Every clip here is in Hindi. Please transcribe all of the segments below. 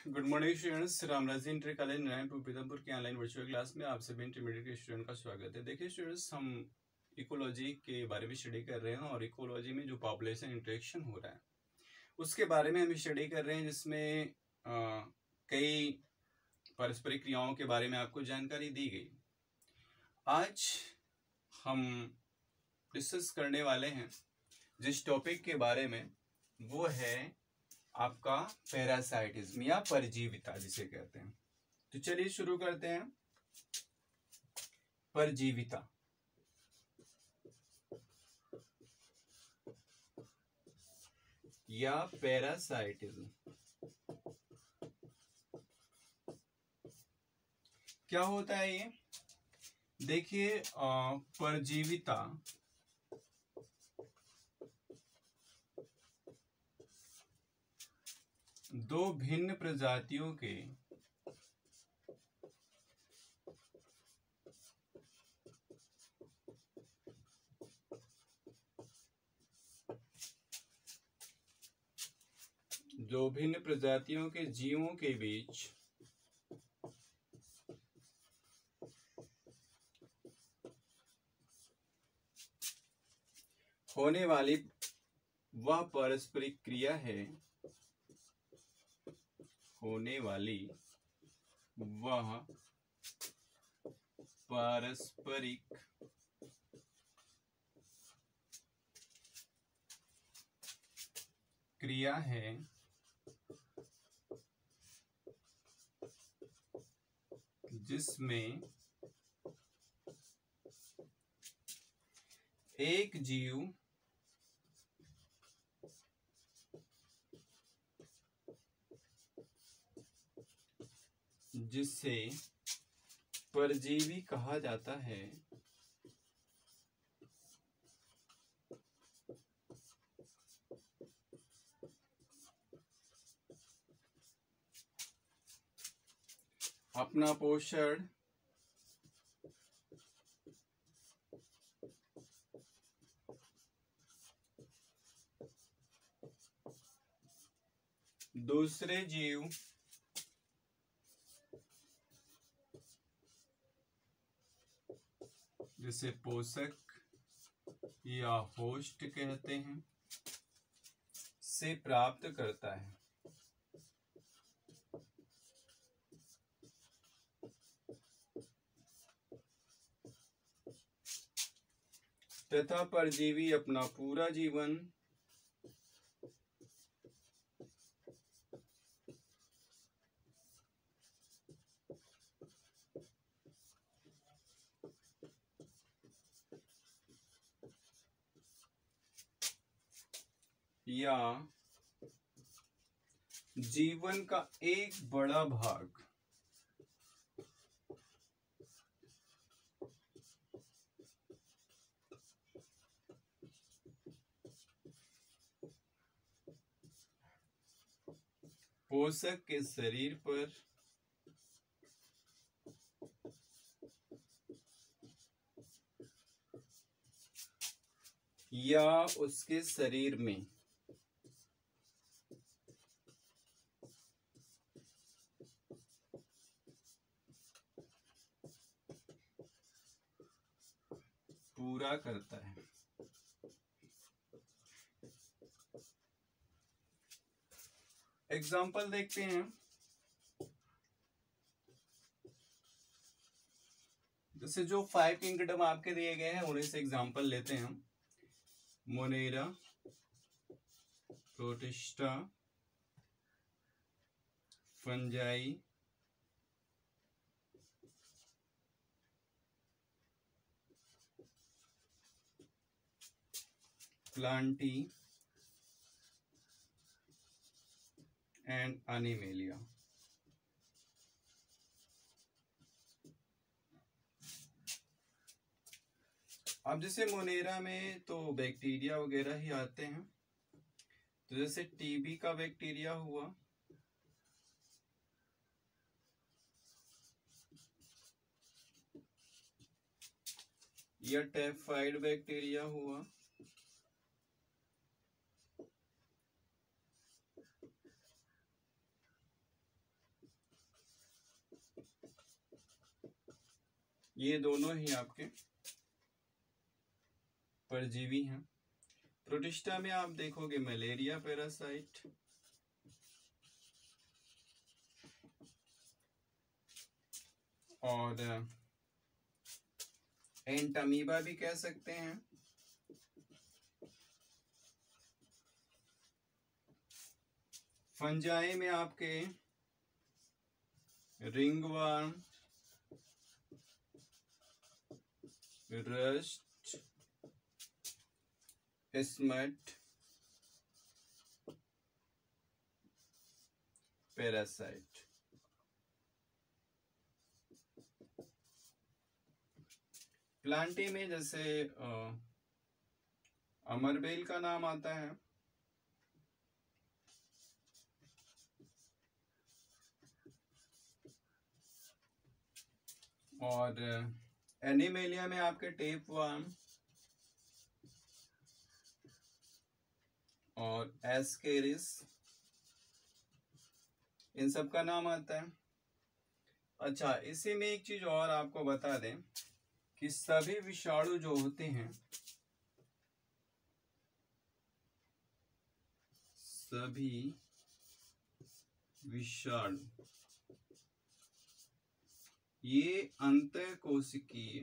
Good morning students, Ramraji inter college Narayanpur Pithampur की ऑनलाइन वर्चुअल क्लास में आप सभी इंटरमीडिएट के स्टूडेंट का स्वागत है। देखिए स्टूडेंट्स, हम इकोलॉजी के बारे में स्टडी कर रहे हैं और इकोलॉजी में जो पॉपुलेशन इंटरेक्शन हो रहा है उसके बारे में हम स्टडी कर रहे हैं, जिसमें कई पारस्परिक क्रियाओं के बारे में आपको जानकारी दी गई। आज हम डिस्कस करने वाले हैं जिस टॉपिक के बारे में, वो है आपका पैरासाइटिज्म या परजीविता जिसे कहते हैं। तो चलिए शुरू करते हैं। परजीविता या पैरासाइटिज्म क्या होता है ये? देखिए, परजीविता दो भिन्न प्रजातियों के जीवों के बीच होने वाली वह पारस्परिक क्रिया है, जिसमें एक जीव जिसे परजीवी कहा जाता है अपना पोषण दूसरे जीव जिसे पोषक या होस्ट कहते हैं से प्राप्त करता है। तथा परजीवी अपना पूरा जीवन या जीवन का एक बड़ा भाग पोषक के शरीर पर या उसके शरीर में पूरा करता है। एग्जाम्पल देखते हैं। जैसे जो 5 किंगडम आपके दिए गए हैं उन्हीं से एग्जाम्पल लेते हैं हम। Monera, protista, fungi, Plantae and animalia. अब जैसे मोनेरा में तो बैक्टीरिया वगैरह ही आते हैं। तो जैसे टीबी का बैक्टीरिया हुआ, या टाइफाइड बैक्टीरिया हुआ, ये दोनों ही आपके परजीवी हैं। प्रोटिस्टा में आप देखोगे मलेरिया पैरासाइट, और एंटामीबा भी कह सकते हैं। फंजाई में आपके ringworm, rust, smut parasite. Plantae में जैसे अमरबेल का नाम आता है, और एनिमेलिया में आपके टेपवर्म और एस्केरिस, इन सब का नाम आता है। अच्छा, इसी में एक चीज और आपको बता दें कि सभी विषाणु जो होते हैं, सभी विषाणु ये अंतःकोशिकीय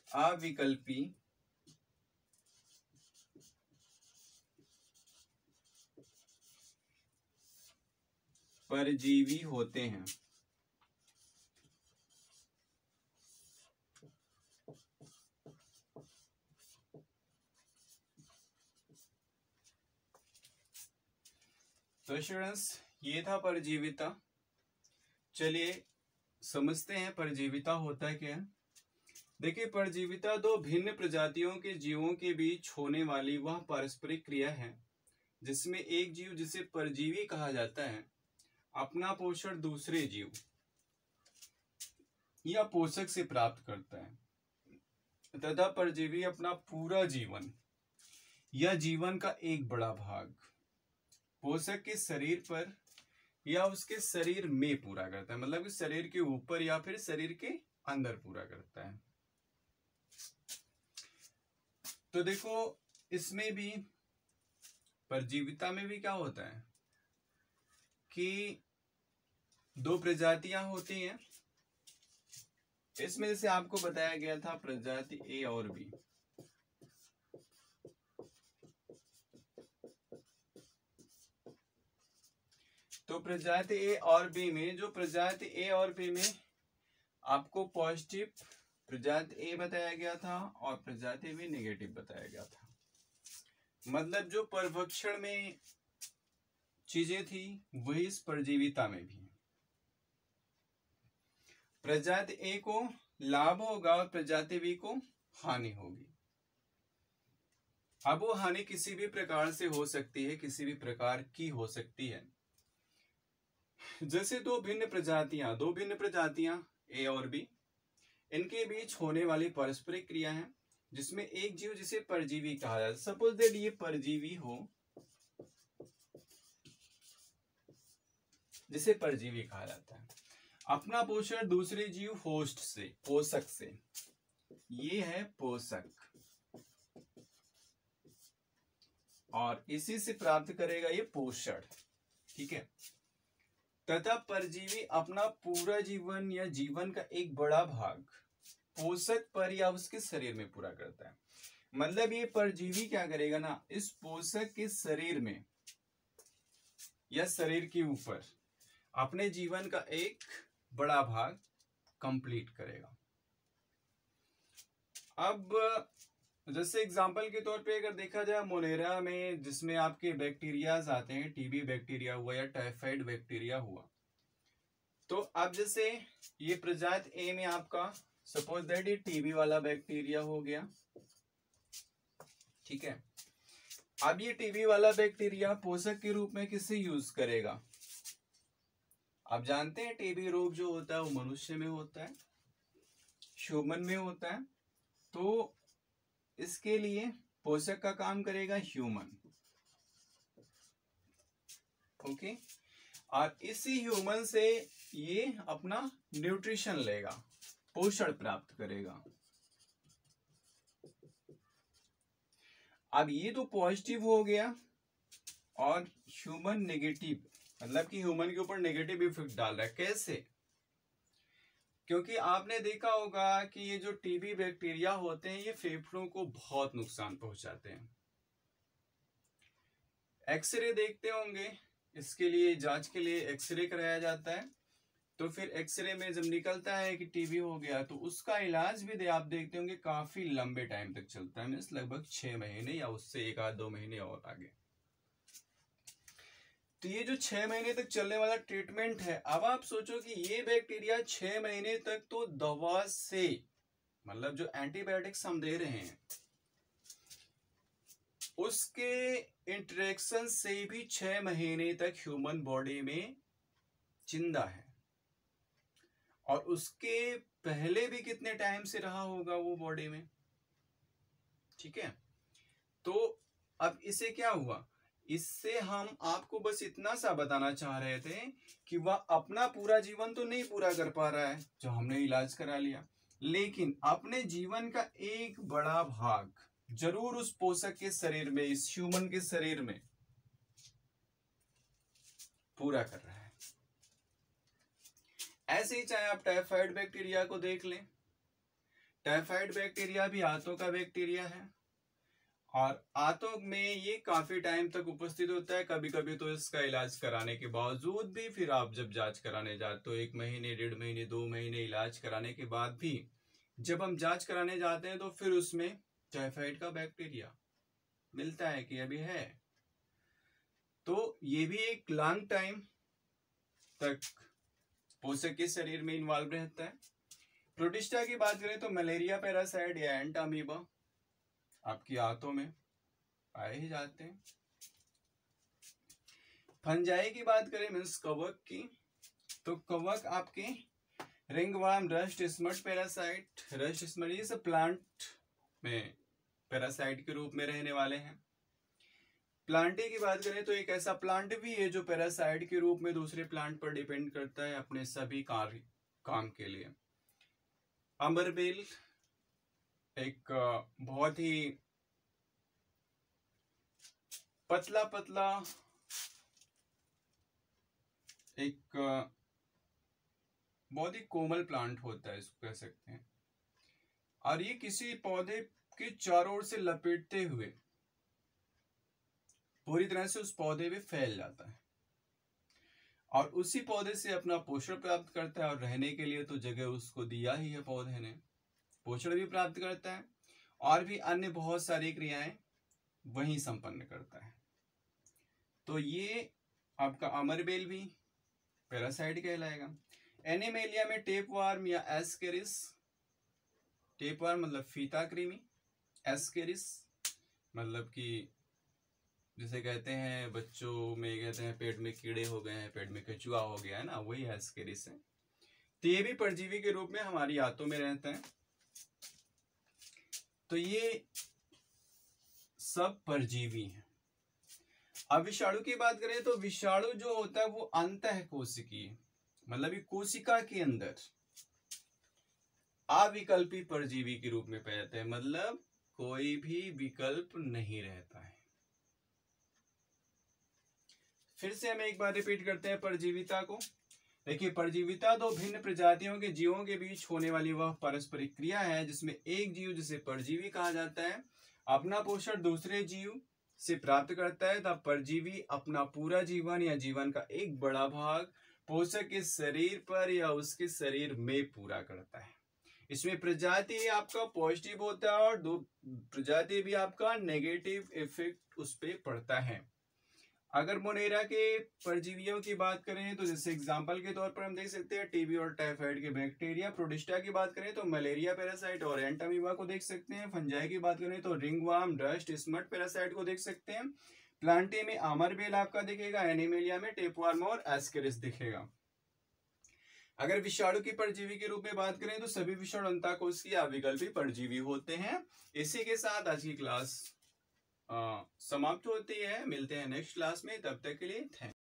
अविकल्पी परजीवी होते हैं। तो स्टूडेंट्स, ये था परजीविता। चलिए समझते हैं परजीविता होता क्या है। देखिए, परजीविता दो भिन्न प्रजातियों के जीवों के बीच होने वाली वह पारस्परिक क्रिया है जिसमें एक जीव, जिसे परजीवी कहा जाता है, अपना पोषण दूसरे जीव या पोषक से प्राप्त करता है तथा परजीवी अपना पूरा जीवन या जीवन का एक बड़ा भाग पोषक के शरीर पर या उसके शरीर में पूरा करता है, मतलब कि शरीर के ऊपर या फिर शरीर के अंदर पूरा करता है। तो देखो, इसमें भी परजीविता में भी क्या होता है कि दो प्रजातियां होती हैं। इसमें जैसे आपको बताया गया था प्रजाति ए और बी। तो प्रजाति ए और बी में, जो प्रजाति ए और बी में आपको पॉजिटिव प्रजाति ए बताया गया था और प्रजाति बी नेगेटिव बताया गया था। मतलब जो परभक्षण में चीजें थी वही इस परजीविता में भी। प्रजाति ए को लाभ होगा और प्रजाति बी को हानि होगी। अब वो हानि किसी भी प्रकार से हो सकती है, किसी भी प्रकार की हो सकती है। जैसे दो भिन्न प्रजातियां ए और बी, इनके बीच होने वाली पारस्परिक क्रिया है जिसमें एक जीव जिसे परजीवी कहा जाता है। सपोज दैट ये परजीवी हो, जिसे परजीवी कहा जाता है, अपना पोषण दूसरे जीव होस्ट से, पोषक से, ये है पोषक, और इसी से प्राप्त करेगा ये पोषण। ठीक है। तथा परजीवी अपना पूरा जीवन या जीवन का एक बड़ा भाग पोषक पर या उसके शरीर में पूरा करता है। मतलब ये परजीवी क्या करेगा ना, इस पोषक के शरीर में या शरीर के ऊपर अपने जीवन का एक बड़ा भाग कंप्लीट करेगा। अब जैसे एग्जांपल के तौर पे अगर देखा जाए मोलेरा में, जिसमें आपके बैक्टीरियाज आते हैं, टीबी बैक्टीरिया हुआ या टाइफाइड बैक्टीरिया हुआ, तो अब जैसे ये प्रजाति ए में आपका सपोज दैट ये टीबी वाला बैक्टीरिया हो गया। ठीक है। अब ये टीबी वाला बैक्टीरिया पोषक के रूप में किसे यूज करेगा? आप जानते हैं टीबी रोग जो होता है वो मनुष्य में होता है, ह्यूमन में होता है। तो इसके लिए पोषक का काम करेगा ह्यूमन, ओके। और इसी ह्यूमन से ये अपना न्यूट्रिशन लेगा, पोषण प्राप्त करेगा। अब ये तो पॉजिटिव हो गया, और ह्यूमन नेगेटिव, मतलब कि ह्यूमन के ऊपर नेगेटिव इफेक्ट डाल रहा है। कैसे? क्योंकि आपने देखा होगा कि ये जो टीबी बैक्टीरिया होते हैं ये फेफड़ों को बहुत नुकसान पहुंचाते हैं। एक्सरे देखते होंगे, इसके लिए जांच के लिए एक्सरे कराया जाता है। तो फिर एक्सरे में जब निकलता है कि टीबी हो गया तो उसका इलाज भी आप देखते होंगे काफी लंबे टाइम तक चलता है, मीन्स लगभग 6 महीने या उससे 1 आध 2 महीने और आगे। तो ये जो 6 महीने तक चलने वाला ट्रीटमेंट है, अब आप सोचो कि ये बैक्टीरिया 6 महीने तक तो दवा से, मतलब जो एंटीबायोटिक्स हम दे रहे हैं उसके इंटरेक्शन से भी 6 महीने तक ह्यूमन बॉडी में जिंदा है, और उसके पहले भी कितने टाइम से रहा होगा वो बॉडी में, ठीक है। तो अब इसे क्या हुआ, इससे हम आपको बस इतना सा बताना चाह रहे थे कि वह अपना पूरा जीवन तो नहीं पूरा कर पा रहा है जो हमने इलाज करा लिया, लेकिन अपने जीवन का एक बड़ा भाग जरूर उस पोषक के शरीर में, इस ह्यूमन के शरीर में पूरा कर रहा है। ऐसे ही चाहे आप टाइफाइड बैक्टीरिया को देख लें, टाइफाइड बैक्टीरिया भी आंतों का बैक्टीरिया है, और आंतों में ये काफी टाइम तक उपस्थित होता है। कभी कभी तो इसका इलाज कराने के बावजूद भी फिर आप जब जांच कराने जाते हो 1 महीने, 1.5 महीने, 2 महीने इलाज कराने के बाद भी जब हम जांच कराने जाते हैं तो फिर उसमें टाइफाइड का बैक्टीरिया मिलता है कि अभी है। तो ये भी एक लॉन्ग टाइम तक पोषक के शरीर में इन्वॉल्व रहता है। प्रोटिस्टा की बात करें तो मलेरिया पैरासाइट या एंट अमीबा आपकी आंतों में पाए ही जाते हैं। फंजाई की बात करें मीन्स कवक की, तो कवक आपके ringworm, rust smut parasite, rust smut ये सब प्लांट में पैरासाइट के रूप में रहने वाले हैं। प्लांटे की बात करें तो एक ऐसा प्लांट भी है जो पैरासाइट के रूप में दूसरे प्लांट पर डिपेंड करता है अपने सभी काम के लिए। अमरबेल एक बहुत ही पतला पतला एक बहुत ही कोमल प्लांट होता है, इसको कह सकते हैं, और ये किसी पौधे के चारों ओर से लपेटते हुए पूरी तरह से उस पौधे में फैल जाता है, और उसी पौधे से अपना पोषण प्राप्त करता है, और रहने के लिए तो जगह उसको दिया ही है पौधे ने, पोषण भी प्राप्त करता है और भी अन्य बहुत सारी क्रियाएं वहीं संपन्न करता है। तो ये आपका अमरबेल भी पैरासाइट कहलाएगा। एनिमेलिया में टेपवार्म या एस्केरिस, टेपवार्म मतलब फीता कृमि, एस्केरिस मतलब कि जिसे कहते हैं बच्चों में कहते हैं पेट में कीड़े हो गए हैं, पेट में केचुआ हो गया है ना, वही एस्केरिस है। तो ये भी परजीवी के रूप में हमारी आंतों में रहता है। तो ये सब परजीवी हैं। अब विषाणु की बात करें तो विषाणु जो होता है वो अंतःकोशिकीय, मतलब ये कोशिका के अंदर अविकल्पी परजीवी के रूप में पाया जाता है, मतलब कोई भी विकल्प नहीं रहता है। फिर से हम एक बार रिपीट करते हैं परजीविता को। देखिए, परजीविता दो भिन्न प्रजातियों के जीवों के बीच होने वाली वह पारस्परिक क्रिया है जिसमें एक जीव, जिसे परजीवी कहा जाता है, अपना पोषण दूसरे जीव से प्राप्त करता है, तब परजीवी अपना पूरा जीवन या जीवन का एक बड़ा भाग पोषक के शरीर पर या उसके शरीर में पूरा करता है। इसमें प्रजाति आपका पॉजिटिव होता है और दो प्रजाति भी आपका नेगेटिव इफेक्ट उस पर पड़ता है। अगर मोनेरा के परजीवियों की बात करें तो जैसे एग्जांपल के तौर पर हम देख सकते हैं टीबी और टाइफाइड के बैक्टीरिया। प्रोटिस्टा की बात करें तो मलेरिया पैरासाइट और एंट अमीबा को देख सकते हैं। फंजाई की बात करें तो रिंगवर्म, डस्ट, स्मट पैरासाइट को देख सकते हैं। प्लांटे में अमरबेल आपका दिखेगा, एनिमेलिया में टेपवार्म और एस्केरिस दिखेगा। अगर विषाणु की परजीवी के रूप में बात करें तो सभी विषाणु अंतःकोशीय अविकल्पी परजीवी होते हैं। इसी के साथ आज की क्लास समाप्त होती है। मिलते हैं नेक्स्ट क्लास में, तब तक के लिए थैंक